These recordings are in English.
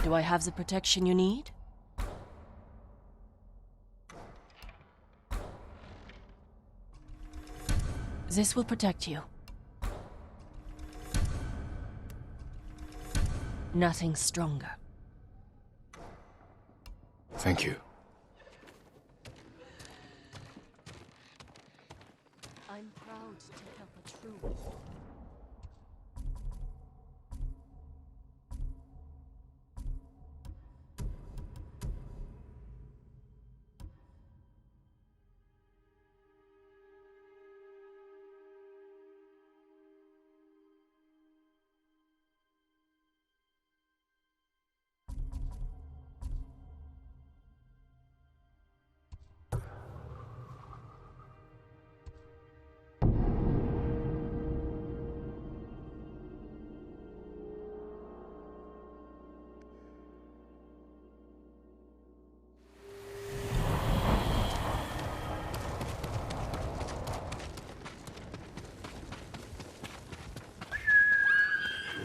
Do I have the protection you need? This will protect you. Nothing stronger. Thank you. I'm proud to help a true one.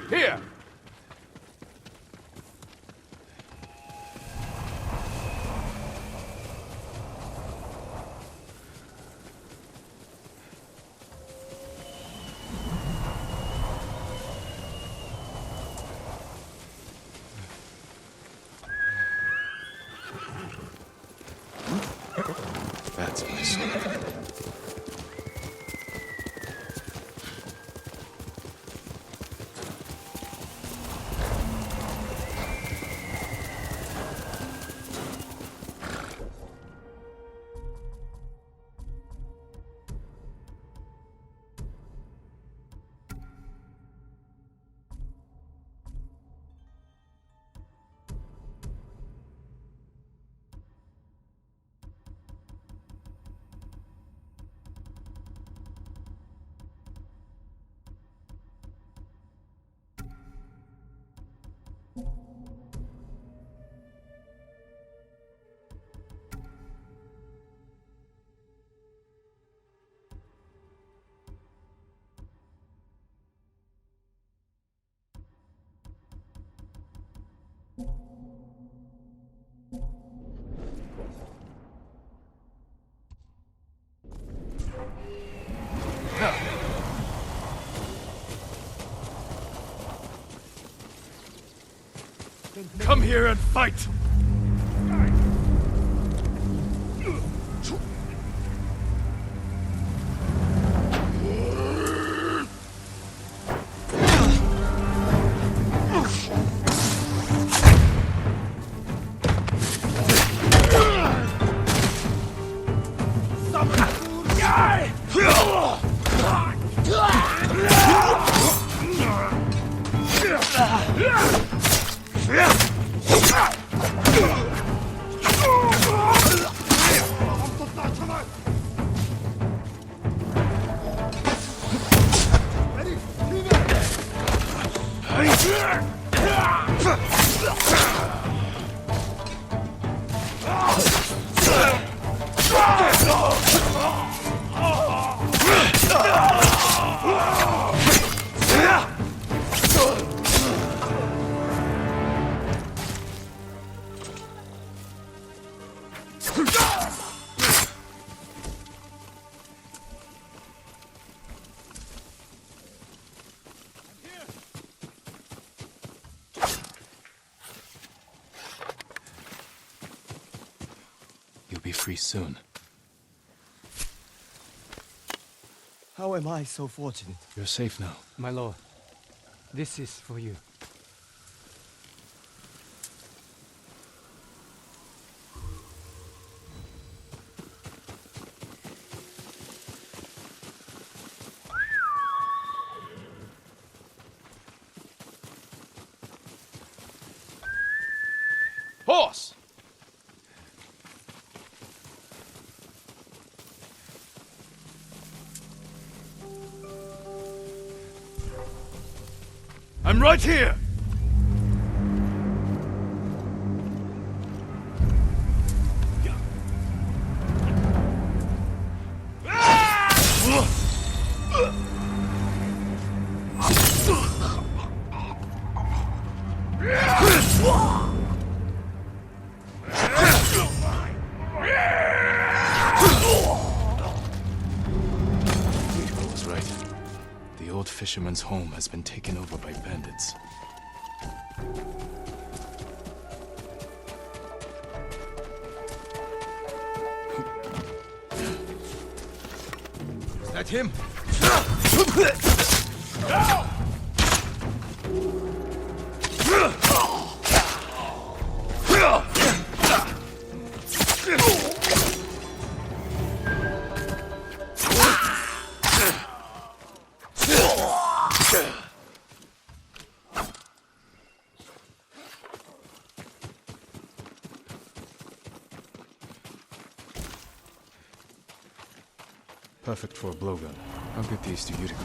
Here! That's nice. Come here and fight! You'll be free soon. How am I so fortunate? You're safe now. My lord, this is for you. Horse! I'm right here! Ah! Blowgun's home has been taken over by bandits. Is that him? Perfect for a blowgun. I'll get these to Yuriko.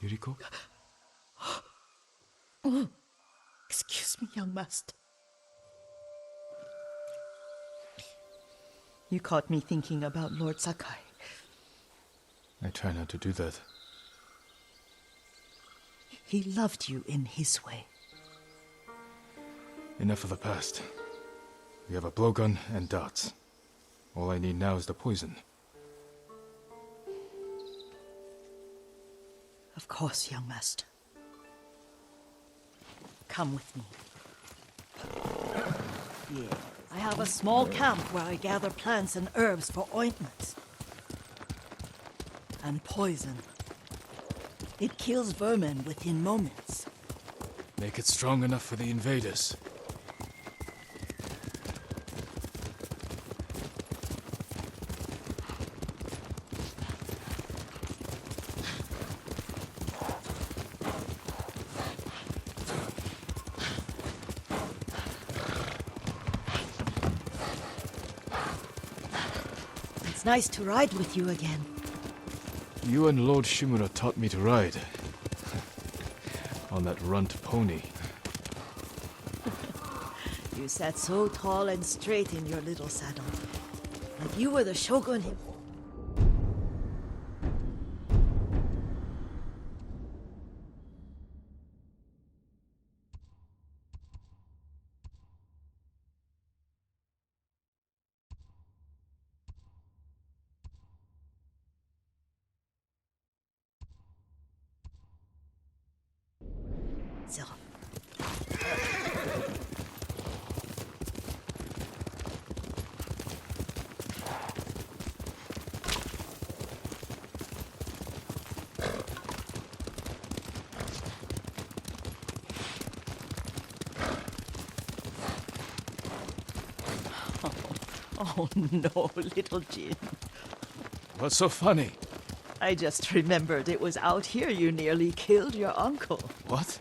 Yuriko? Excuse me, young master. You caught me thinking about Lord Sakai. I try not to do that. He loved you in his way. Enough of the past. We have a blowgun and darts. All I need now is the poison. Of course, young master. Come with me. Yeah, I have a small camp where I gather plants and herbs for ointments. And poison. It kills vermin within moments. Make it strong enough for the invaders. It's nice to ride with you again. You and Lord Shimura taught me to ride. On that runt pony. You sat so tall and straight in your little saddle. Like you were the shogun him. So. Oh no, little Jin. What's so funny? I just remembered it was out here you nearly killed your uncle. What?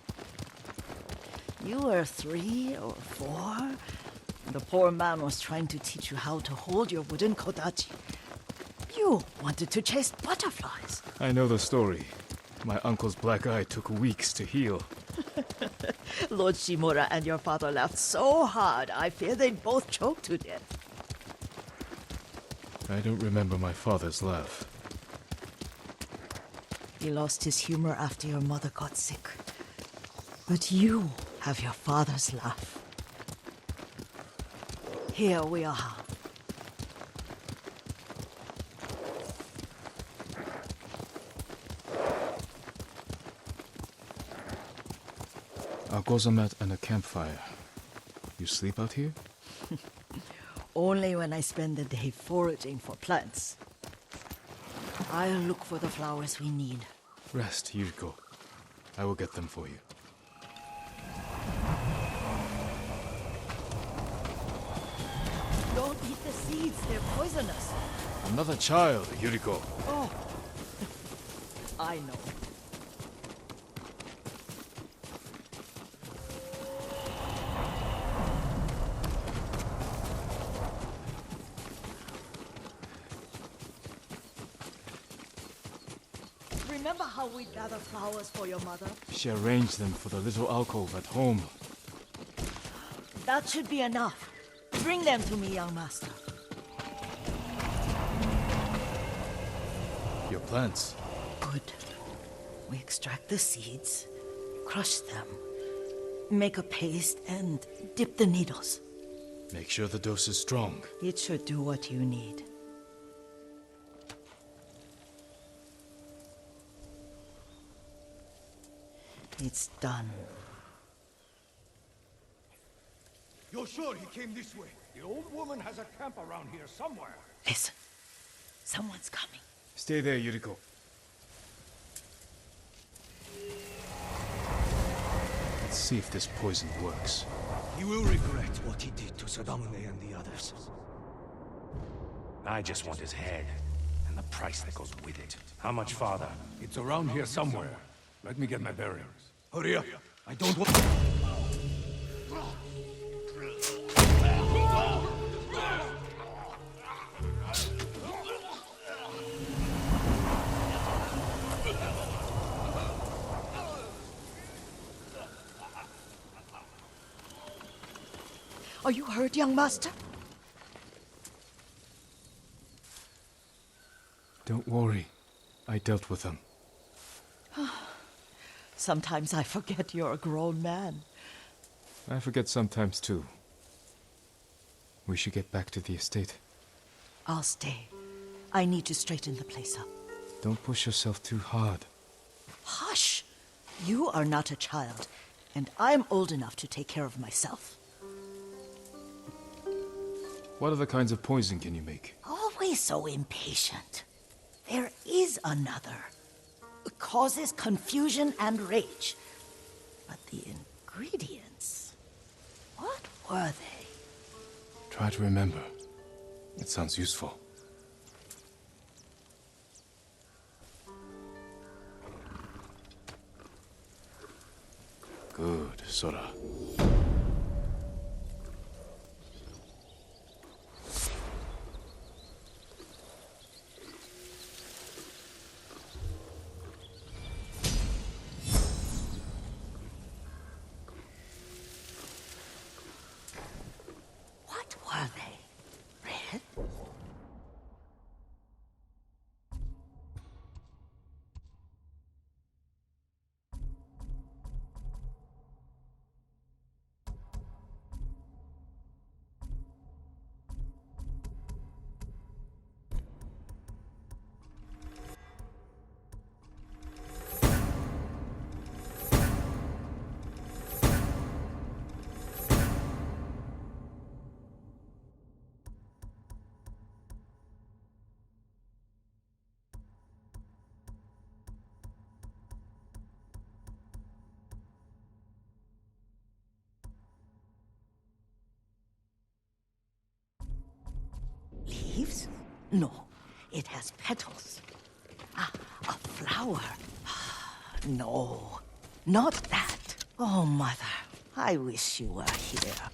You were 3 or 4. The poor man was trying to teach you how to hold your wooden kodachi. You wanted to chase butterflies. I know the story. My uncle's black eye took weeks to heal. Lord Shimura and your father laughed so hard, I fear they'd both choke to death. I don't remember my father's laugh. He lost his humor after your mother got sick. But you have your father's laugh. Here we are. A gozamat and a campfire. You sleep out here? Only when I spend the day foraging for plants. I'll look for the flowers we need. Rest, Yuriko. I will get them for you. Don't eat the seeds, they're poisonous. I'm not a child, Yuriko. Oh, I know. Remember how we gather flowers for your mother? She arranged them for the little alcove at home. That should be enough. Bring them to me, young master. Your plants. Good. We extract the seeds, crush them, make a paste, and dip the needles. Make sure the dose is strong. It should do what you need. It's done. You're sure he came this way? The old woman has a camp around here somewhere. Listen. Someone's coming. Stay there, Yuriko. Let's see if this poison works. He will regret what he did to Sadamune and the others. I just want his head, and the price that goes with it. How much farther? It's around here somewhere. Let me get my bearings. Hurry up. I don't want... Are you hurt, young master? Don't worry. I dealt with them. Sometimes I forget you're a grown man. I forget sometimes too. We should get back to the estate. I'll stay. I need to straighten the place up. Don't push yourself too hard. Hush! You are not a child, and I'm old enough to take care of myself. What other kinds of poison can you make? Always so impatient. There is another. It causes confusion and rage. But the ingredients... what were they? Try to remember. It sounds useful. Good, Sora. What were they? Red? Leaves? No, it has petals. Ah, a flower. No, not that. Oh, Mother, I wish you were here.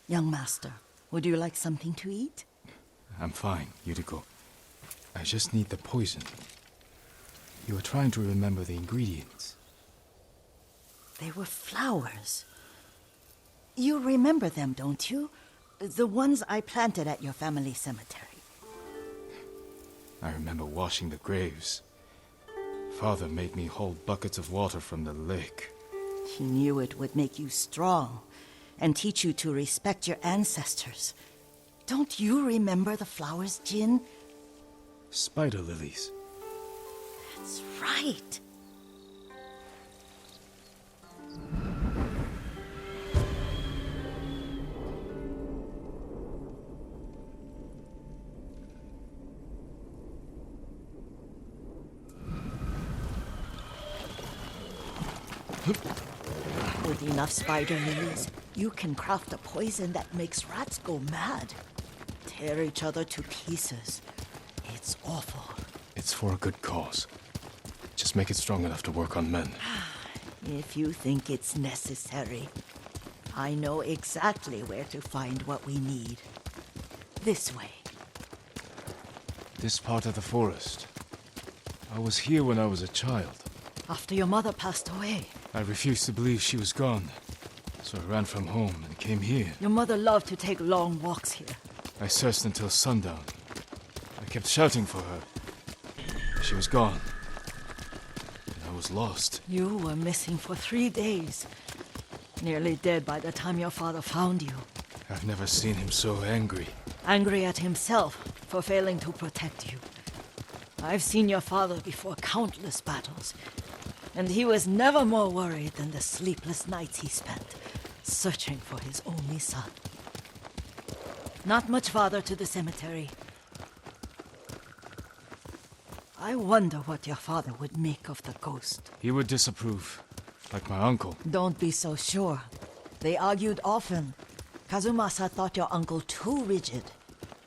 Young master, would you like something to eat? I'm fine, Yuriko. I just need the poison. You were trying to remember the ingredients. They were flowers. You remember them, don't you? The ones I planted at your family cemetery. I remember washing the graves. Father made me hold buckets of water from the lake. He knew it would make you strong and teach you to respect your ancestors. Don't you remember the flowers, Jin? Spider lilies. That's right. With enough spider lilies, you can craft a poison that makes rats go mad. Tear each other to pieces. It's awful. It's for a good cause. Just make it strong enough to work on men. If you think it's necessary, I know exactly where to find what we need. This way. This part of the forest. I was here when I was a child. After your mother passed away. I refused to believe she was gone. So I ran from home and came here. Your mother loved to take long walks here. I searched until sundown. I kept shouting for her. She was gone. And I was lost. You were missing for 3 days. Nearly dead by the time your father found you. I've never seen him so angry. Angry at himself for failing to protect you. I've seen your father before countless battles, and he was never more worried than the sleepless nights he spent searching for his only son. Not much farther to the cemetery. I wonder what your father would make of the ghost. He would disapprove, like my uncle. Don't be so sure. They argued often. Kazumasa thought your uncle too rigid,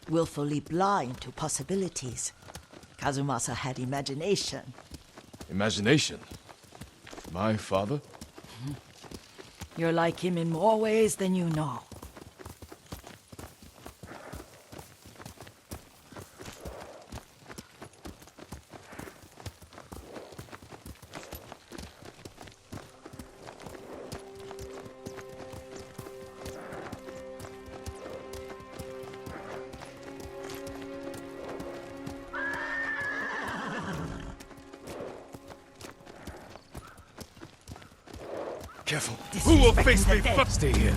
willfully blind to possibilities. Kazumasa had imagination. Imagination? My father? You're like him in more ways than you know. Careful. Who will face me Disrespecting the first? Stay here.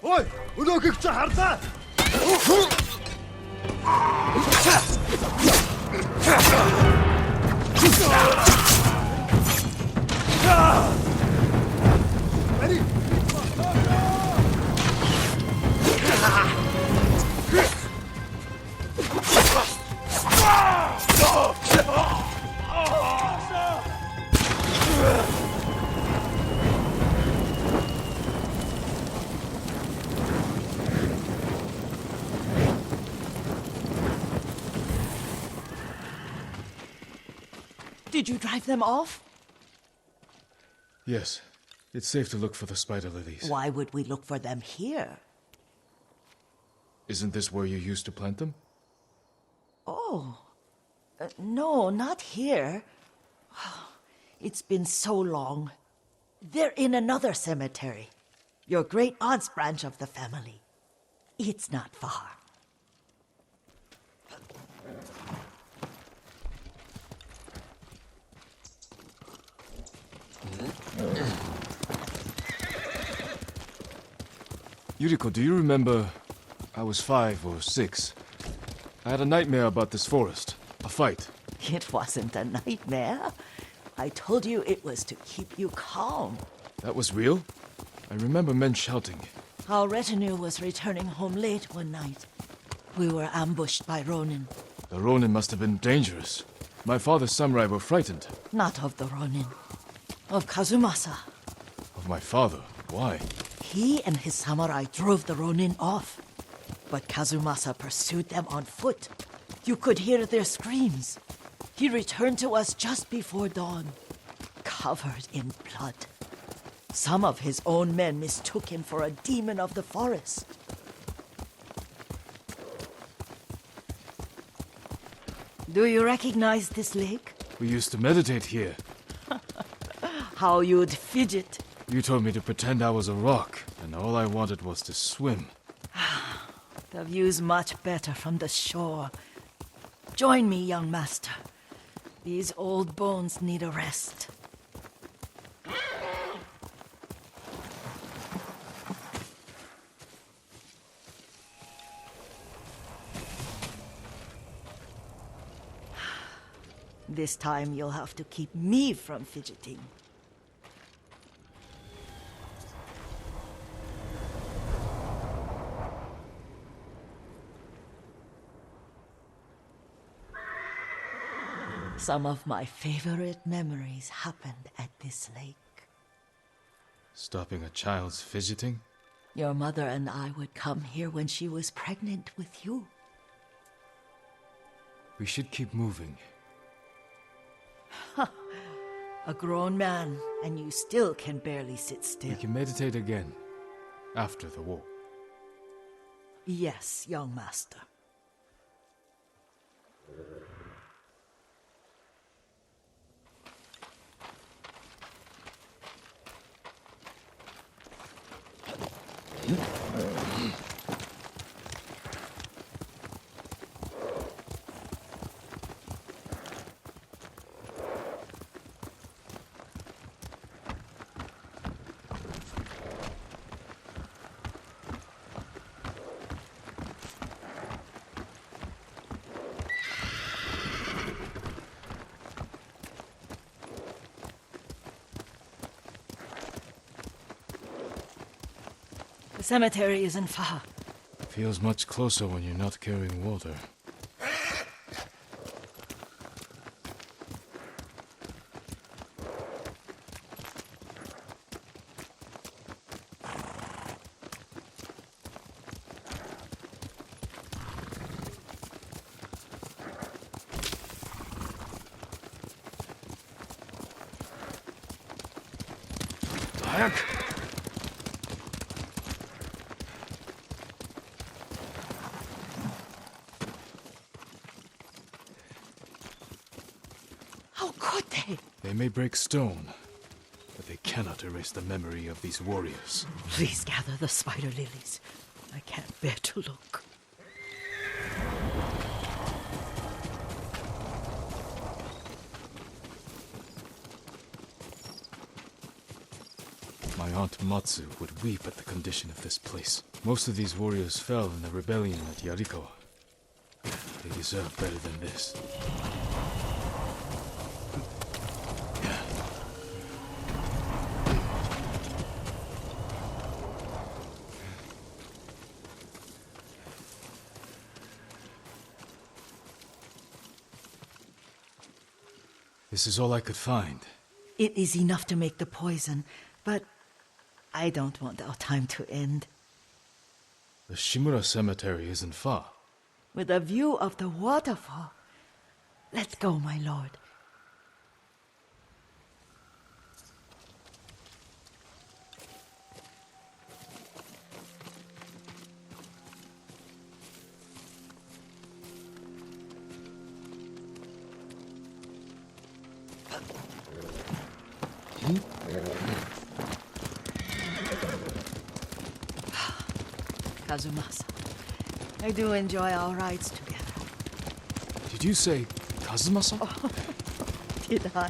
Ой, өнөөгч харлаа. Did you drive them off? Yes. It's safe to look for the spider lilies. Why would we look for them here? Isn't this where you used to plant them? Oh, no, not here. It's been so long. They're in another cemetery. Your great aunt's branch of the family. It's not far. Yuriko, do you remember? I was 5 or 6. I had a nightmare about this forest. A fight. It wasn't a nightmare. I told you it was to keep you calm. That was real? I remember men shouting. Our retinue was returning home late one night. We were ambushed by Ronin. The Ronin must have been dangerous. My father's samurai were frightened. Not of the Ronin. Of Kazumasa. Of my father? Why? He and his samurai drove the Ronin off. But Kazumasa pursued them on foot. You could hear their screams. He returned to us just before dawn, covered in blood. Some of his own men mistook him for a demon of the forest. Do you recognize this lake? We used to meditate here. How you'd fidget. You told me to pretend I was a rock, and all I wanted was to swim. The view's much better from the shore. Join me, young master. These old bones need a rest. This time you'll have to keep me from fidgeting. Some of my favorite memories happened at this lake. Stopping a child's fidgeting? Your mother and I would come here when she was pregnant with you. We should keep moving. A grown man, and you still can barely sit still. We can meditate again. After the war. Yes, young master. The cemetery isn't far. Feels much closer when you're not carrying water. How could they? They may break stone, but they cannot erase the memory of these warriors. Please gather the spider lilies. I can't bear to look. My aunt Matsu would weep at the condition of this place. Most of these warriors fell in the rebellion at Yarikawa. They deserve better than this. This is all I could find. It is enough to make the poison, but I don't want our time to end. The Shimura Cemetery isn't far. With a view of the waterfall. Let's go, my lord. Kazumasa, I do enjoy our rides together. Did you say Kazumasa? Did I?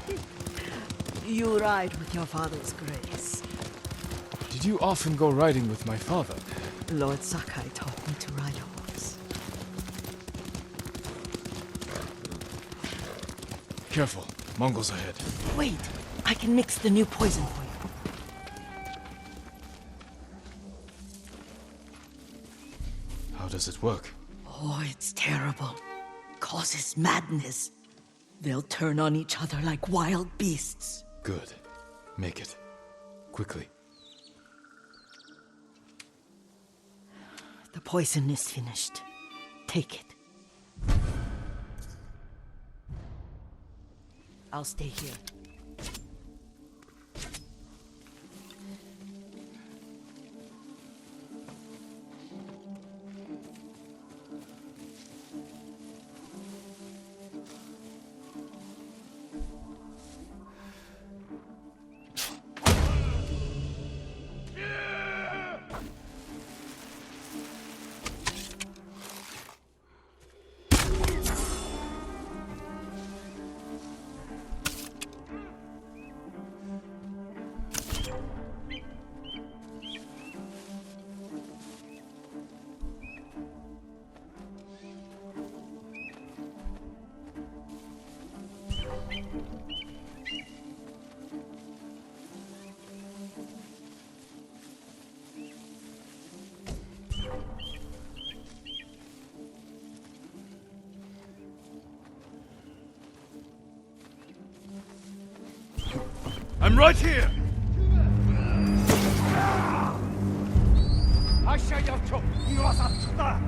You ride with your father's grace. Did you often go riding with my father? Lord Sakai taught me to ride a horse. Careful, Mongols ahead. Wait, I can mix the new poison for you. How does it work? Oh, it's terrible. Causes madness. They'll turn on each other like wild beasts. Good. Make it. Quickly. The poison is finished. Take it. I'll stay here. I'm right here! 아시아야초 이와사츠다!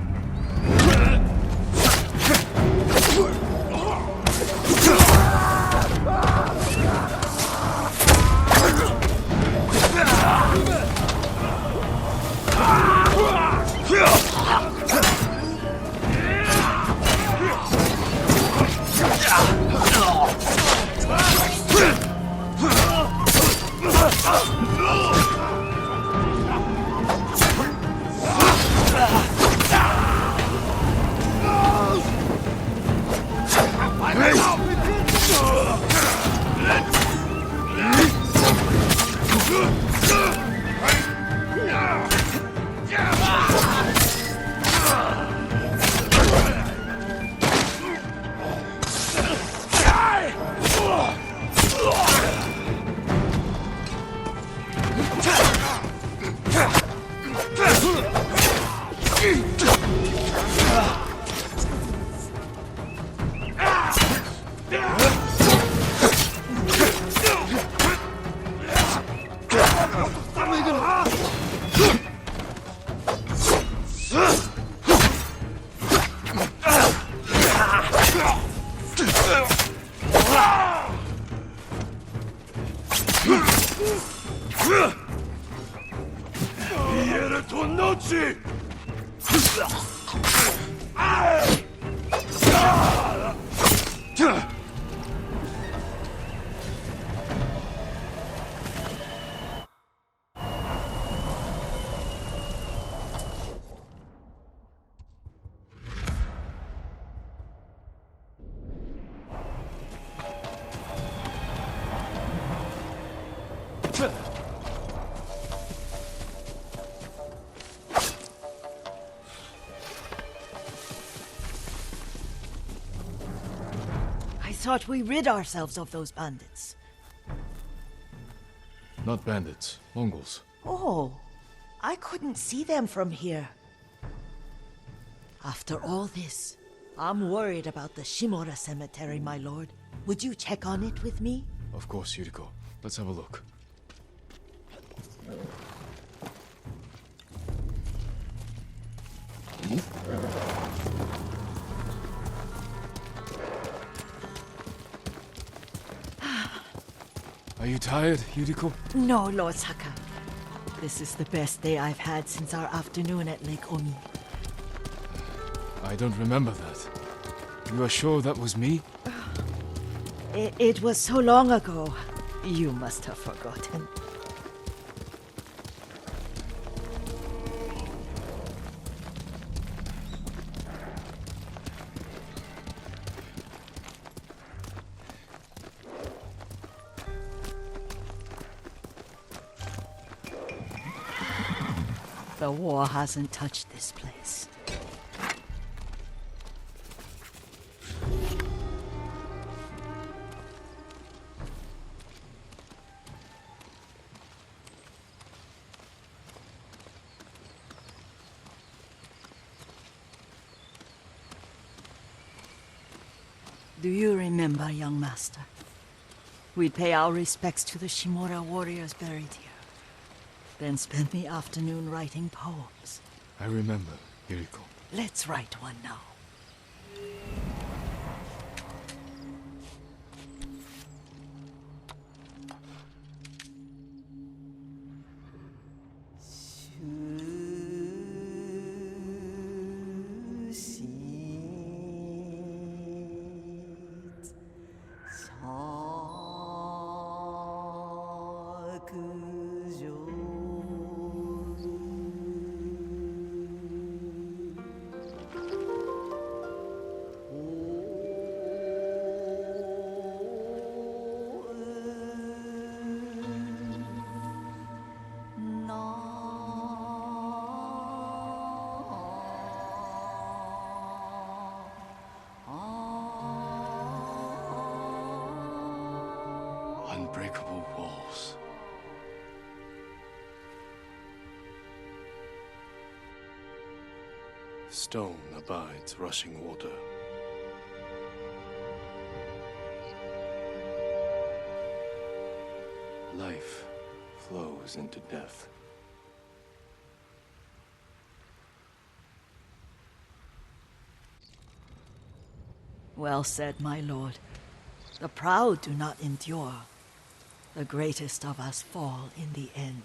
I thought we rid ourselves of those bandits. Not bandits, Mongols. Oh, I couldn't see them from here. After all this, I'm worried about the Shimura cemetery, my lord. Would you check on it with me? Of course, Yuriko. Let's have a look. Are you tired, Yuriko? No, Lord Sakai. This is the best day I've had since our afternoon at Lake Omi. I don't remember that. You are sure that was me? It was so long ago. You must have forgotten. The war hasn't touched this place. Do you remember, young master? We'd pay our respects to the Shimura warriors buried here. Then spend the afternoon writing poems. I remember, Yuriko. Let's write one now. Unbreakable walls. Stone abides rushing water. Life flows into death. Well said, my lord. The proud do not endure. The greatest of us fall in the end.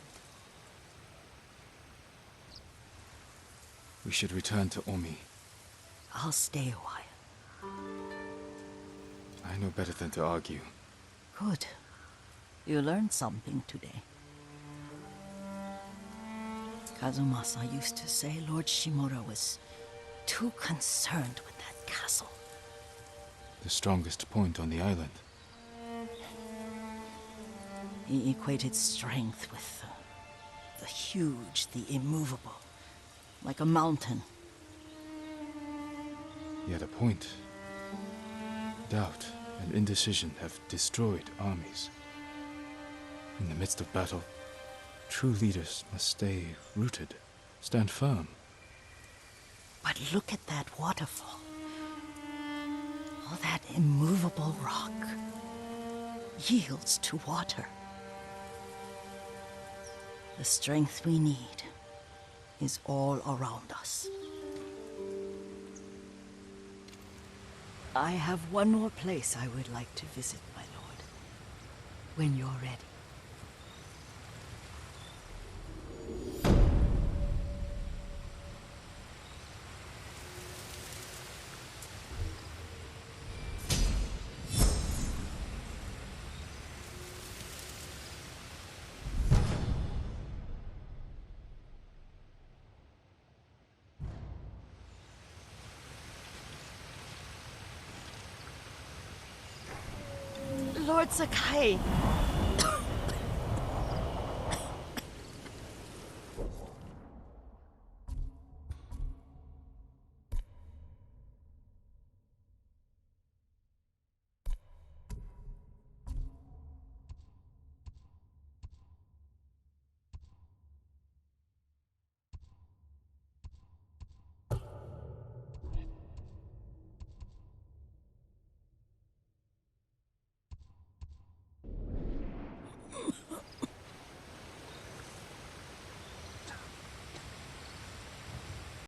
We should return to Omi. I'll stay a while. I know better than to argue. Good. You learned something today. Kazumasa used to say Lord Shimura was too concerned with that castle. The strongest point on the island. He equated strength with the huge, the immovable, like a mountain. Yet a point. Doubt and indecision have destroyed armies. In the midst of battle, true leaders must stay rooted, stand firm. But look at that waterfall. All that immovable rock yields to water. The strength we need is all around us. I have one more place I would like to visit, my lord. When you're ready. Lord Sakai,